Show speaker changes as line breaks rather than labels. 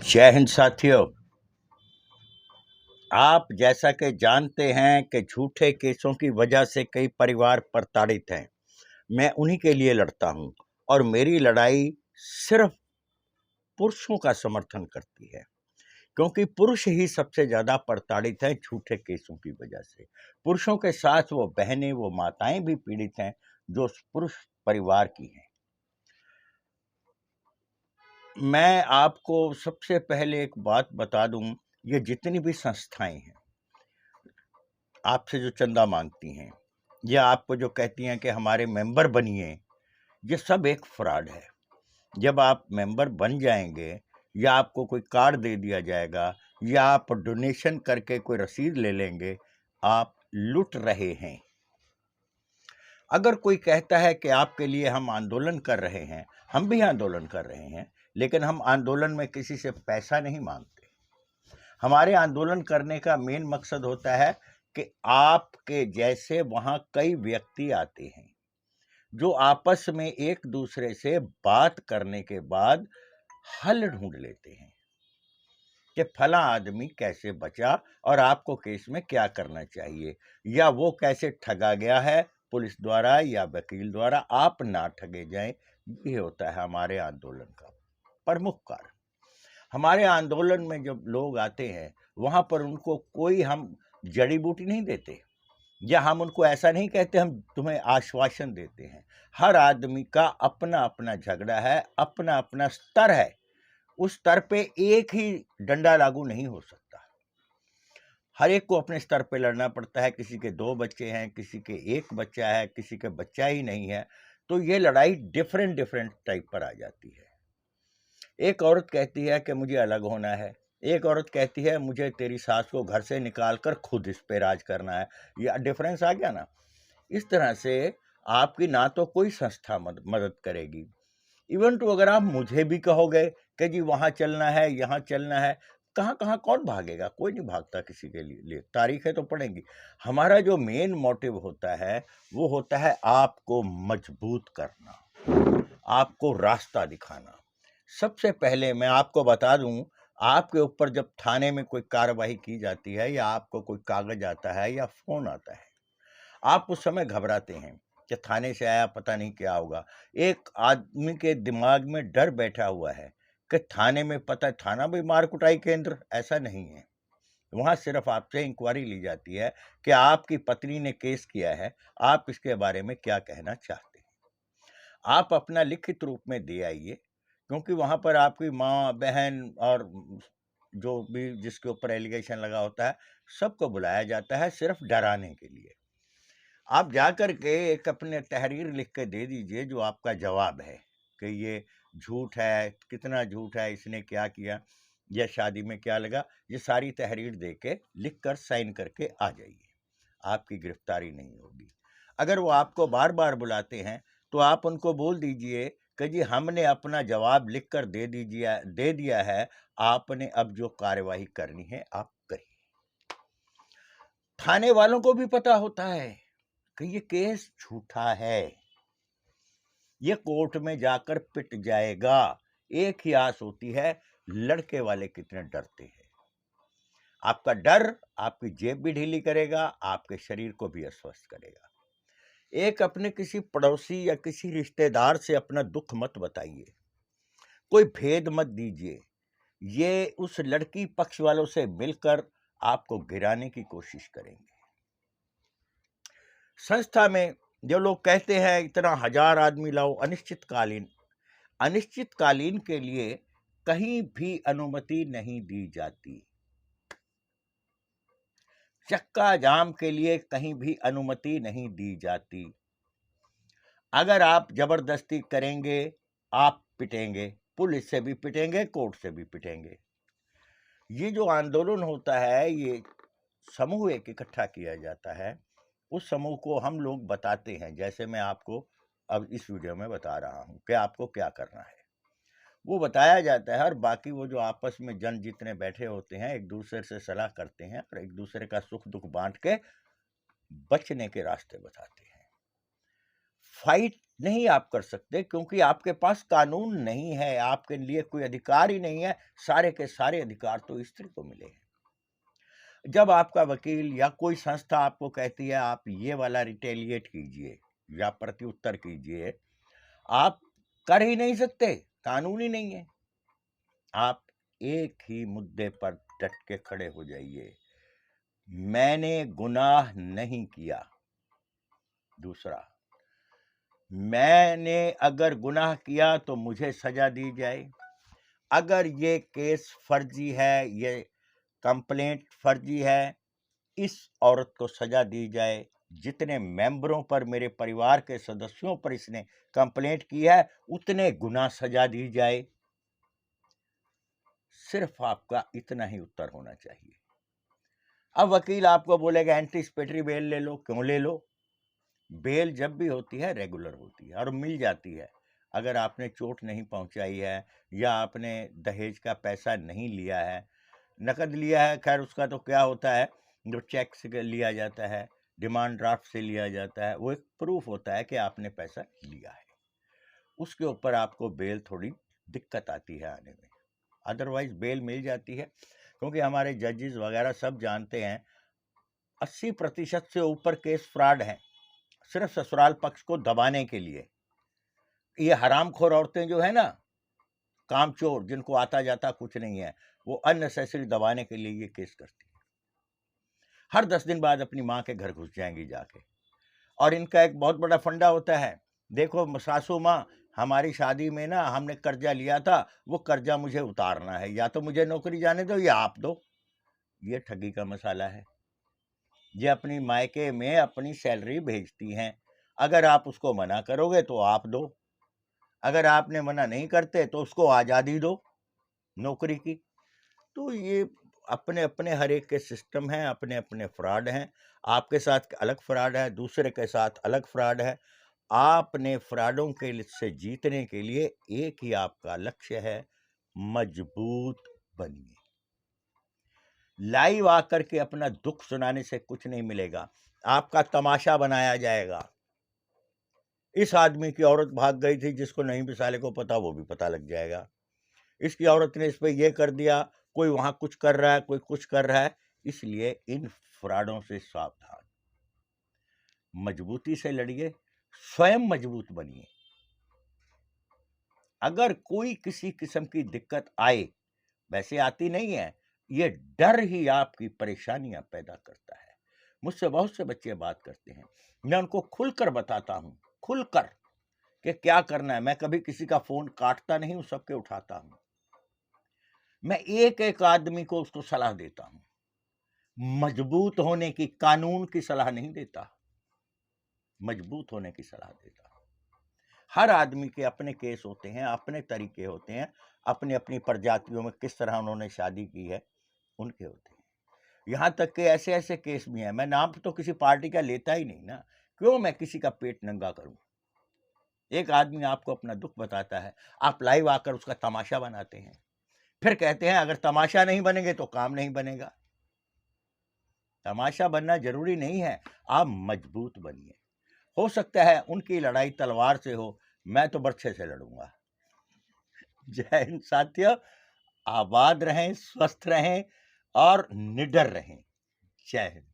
जय हिंद साथियों। आप जैसा कि जानते हैं कि झूठे केसों की वजह से कई परिवार प्रताड़ित हैं। मैं उन्हीं के लिए लड़ता हूं और मेरी लड़ाई सिर्फ पुरुषों का समर्थन करती है, क्योंकि पुरुष ही सबसे ज्यादा प्रताड़ित हैं झूठे केसों की वजह से। पुरुषों के साथ वो बहनें, वो माताएं भी पीड़ित हैं जो पुरुष परिवार की हैं। मैं आपको सबसे पहले एक बात बता दूं, ये जितनी भी संस्थाएं हैं आपसे जो चंदा मांगती हैं या आपको जो कहती हैं कि हमारे मेंबर बनिए, ये सब एक फ्रॉड है। जब आप मेंबर बन जाएंगे या आपको कोई कार्ड दे दिया जाएगा या आप डोनेशन करके कोई रसीद ले लेंगे, आप लुट रहे हैं। अगर कोई कहता है कि आपके लिए हम आंदोलन कर रहे हैं, हम भी आंदोलन कर रहे हैं, लेकिन हम आंदोलन में किसी से पैसा नहीं मांगते। हमारे आंदोलन करने का मेन मकसद होता है कि आपके जैसे वहां कई व्यक्ति आते हैं जो आपस में एक दूसरे से बात करने के बाद हल ढूंढ लेते हैं कि फला आदमी कैसे बचा और आपको केस में क्या करना चाहिए, या वो कैसे ठगा गया है पुलिस द्वारा या वकील द्वारा, आप ना ठगे जाएं। ये होता है हमारे आंदोलन का प्रमुख कारण। हमारे आंदोलन में जब लोग आते हैं वहां पर उनको कोई हम जड़ी बूटी नहीं देते या हम उनको ऐसा नहीं कहते हम तुम्हें आश्वासन देते हैं। हर आदमी का अपना अपना झगड़ा है, अपना अपना स्तर है। उस स्तर पे एक ही डंडा लागू नहीं हो सकता। हर एक को अपने स्तर पे लड़ना पड़ता है। किसी के 2 बच्चे हैं, किसी के 1 बच्चा है, किसी के बच्चा ही नहीं है, तो ये लड़ाई डिफरेंट डिफरेंट टाइप पर आ जाती है। एक औरत कहती है कि मुझे अलग होना है, एक औरत कहती है मुझे तेरी सास को घर से निकाल कर खुद इस पे राज करना है। ये डिफरेंस आ गया ना। इस तरह से आपकी ना तो कोई संस्था मदद करेगी। इवन तो अगर आप मुझे भी कहोगे कि जी वहां चलना है, यहाँ चलना है, कहाँ कहाँ कौन भागेगा? कोई नहीं भागता किसी के लिए। तारीखें तो पड़ेंगी। हमारा जो मेन मोटिव होता है वो होता है आपको मजबूत करना, आपको रास्ता दिखाना। सबसे पहले मैं आपको बता दूं, आपके ऊपर जब थाने में कोई कार्रवाई की जाती है या आपको कोई कागज आता है या फोन आता है, आप उस समय घबराते हैं कि थाने से आया पता नहीं क्या होगा। एक आदमी के दिमाग में डर बैठा हुआ है कि थाने में पता, थाना भी मार कुटाई केंद्र ऐसा नहीं है। वहां सिर्फ आपसे इंक्वायरी ली जाती है कि आपकी पत्नी ने केस किया है, आप इसके बारे में क्या कहना चाहते हैं। आप अपना लिखित रूप में दे आइए, क्योंकि वहां पर आपकी माँ, बहन और जो भी जिसके ऊपर एलिगेशन लगा होता है, सबको बुलाया जाता है सिर्फ डराने के लिए। आप जाकर के एक अपने तहरीर लिख के दे दीजिए जो आपका जवाब है कि ये झूठ है, कितना झूठ है, इसने क्या किया या शादी में क्या लगा। ये सारी तहरीर दे के लिख कर साइन करके आ जाइए, आपकी गिरफ्तारी नहीं होगी। अगर वो आपको बार बार बुलाते हैं तो आप उनको बोल दीजिए कि जी हमने अपना जवाब लिख कर दे दिया है, आपने अब जो कार्यवाही करनी है आप करिए। थाने वालों को भी पता होता है कि ये केस झूठा है, ये कोर्ट में जाकर पिट जाएगा। एक ही आस होती है, लड़के वाले कितने डरते हैं। आपका डर आपकी जेब भी ढीली करेगा, आपके शरीर को भी अस्वस्थ करेगा। एक अपने किसी पड़ोसी या किसी रिश्तेदार से अपना दुख मत बताइए, कोई भेद मत दीजिए। ये उस लड़की पक्ष वालों से मिलकर आपको गिराने की कोशिश करेंगे। संस्था में जो लोग कहते हैं इतना 1000 आदमी लाओ, अनिश्चितकालीन के लिए कहीं भी अनुमति नहीं दी जाती। चक्का जाम के लिए कहीं भी अनुमति नहीं दी जाती। अगर आप जबरदस्ती करेंगे आप पिटेंगे, पुलिस से भी पिटेंगे, कोर्ट से भी पिटेंगे। ये जो आंदोलन होता है, ये समूह एक इकट्ठा किया जाता है, उस समूह को हम लोग बताते हैं, जैसे मैं आपको अब इस वीडियो में बता रहा हूं कि आपको क्या करना है, वो बताया जाता है। और बाकी वो जो आपस में जन जितने बैठे होते हैं एक दूसरे से सलाह करते हैं और एक दूसरे का सुख दुख बांट के बचने के रास्ते बताते हैं। फाइट नहीं आप कर सकते, क्योंकि आपके पास कानून नहीं है, आपके लिए कोई अधिकार ही नहीं है। सारे के सारे अधिकार तो स्त्री को मिले हैं। जब आपका वकील या कोई संस्था आपको कहती है आप ये वाला रिटेलिएट कीजिए या प्रत्युत्तर कीजिए, आप कर ही नहीं सकते, कानून ही नहीं है। आप एक ही मुद्दे पर डट के खड़े हो जाइए, मैंने गुनाह नहीं किया। दूसरा, मैंने अगर गुनाह किया तो मुझे सजा दी जाए। अगर ये केस फर्जी है, ये कंप्लेंट फर्जी है, इस औरत को सजा दी जाए। जितने मेंबरों पर, मेरे परिवार के सदस्यों पर इसने कंप्लेंट की है, उतने गुना सजा दी जाए। सिर्फ आपका इतना ही उत्तर होना चाहिए। अब वकील आपको बोलेगा एंटीसिपेटरी बेल ले लो। क्यों ले लो? बेल जब भी होती है रेगुलर होती है और मिल जाती है। अगर आपने चोट नहीं पहुंचाई है या आपने दहेज का पैसा नहीं लिया है, नकद लिया है, खैर उसका तो क्या होता है, जो चेक से लिया जाता है, डिमांड ड्राफ्ट से लिया जाता है, वो एक प्रूफ होता है कि आपने पैसा लिया है। उसके ऊपर आपको बेल थोड़ी दिक्कत आती है आने में, अदरवाइज बेल मिल जाती है। क्योंकि हमारे जजेस वगैरह सब जानते हैं 80% से ऊपर केस फ्रॉड हैं, सिर्फ ससुराल पक्ष को दबाने के लिए। ये हरामखोर औरतें जो है ना, कामचोर, जिनको आता जाता कुछ नहीं है, वो अननेसेसरी दबाने के लिए ये केस करती है। हर 10 दिन बाद अपनी माँ के घर घुस जाएंगी जाके। और इनका एक बहुत बड़ा फंडा होता है, देखो सासू माँ, हमारी शादी में ना हमने कर्जा लिया था, वो कर्जा मुझे उतारना है, या तो मुझे नौकरी जाने दो या आप दो। ये ठगी का मसाला है। ये अपनी मायके में अपनी सैलरी भेजती हैं, अगर आप उसको मना करोगे तो आप दो, अगर आपने मना नहीं करते तो उसको आज़ादी दो नौकरी की। तो ये अपने अपने हर एक के सिस्टम हैं, अपने अपने फ्रॉड हैं। आपके साथ अलग फ्रॉड है, दूसरे के साथ अलग फ्रॉड है। आपने फ्रॉडों के से जीतने के लिए एक ही आपका लक्ष्य है, मजबूत बनिए। लाइव आकर के अपना दुख सुनाने से कुछ नहीं मिलेगा, आपका तमाशा बनाया जाएगा। इस आदमी की औरत भाग गई थी, जिसको नहीं भी साले को पता, वो भी पता लग जाएगा। इसकी औरत ने इस पे ये कर दिया, कोई वहां कुछ कर रहा है, कोई कुछ कर रहा है। इसलिए इन फ्रॉडों से सावधान, मजबूती से लड़िए, स्वयं मजबूत बनिए। अगर कोई किसी किस्म की दिक्कत आए, वैसे आती नहीं है, ये डर ही आपकी परेशानियां पैदा करता है। मुझसे बहुत से बच्चे बात करते हैं, मैं उनको खुलकर बताता हूं, खुलकर, कि क्या करना है। मैं कभी किसी का फोन काटता नहीं हूं, सबके उठाता हूं। मैं एक एक आदमी को उसको सलाह देता हूं, मजबूत होने की, कानून की सलाह नहीं देता, मजबूत होने की सलाह देता हूं। हर आदमी के अपने केस होते हैं, अपने तरीके होते हैं, अपनी अपनी प्रजातियों में किस तरह उन्होंने शादी की है, उनके होते हैं। यहां तक कि ऐसे ऐसे केस भी हैं, मैं नाम तो किसी पार्टी का लेता ही नहीं ना, क्यों मैं किसी का पेट नंगा करूं। एक आदमी आपको अपना दुख बताता है, आप लाइव आकर उसका तमाशा बनाते हैं, फिर कहते हैं अगर तमाशा नहीं बनेंगे तो काम नहीं बनेगा। तमाशा बनना जरूरी नहीं है, आप मजबूत बनिए। हो सकता है उनकी लड़ाई तलवार से हो, मैं तो बर्छे से लड़ूंगा। जय हिंद साथियों, आबाद रहें, स्वस्थ रहें और निडर रहें। जय हिंद।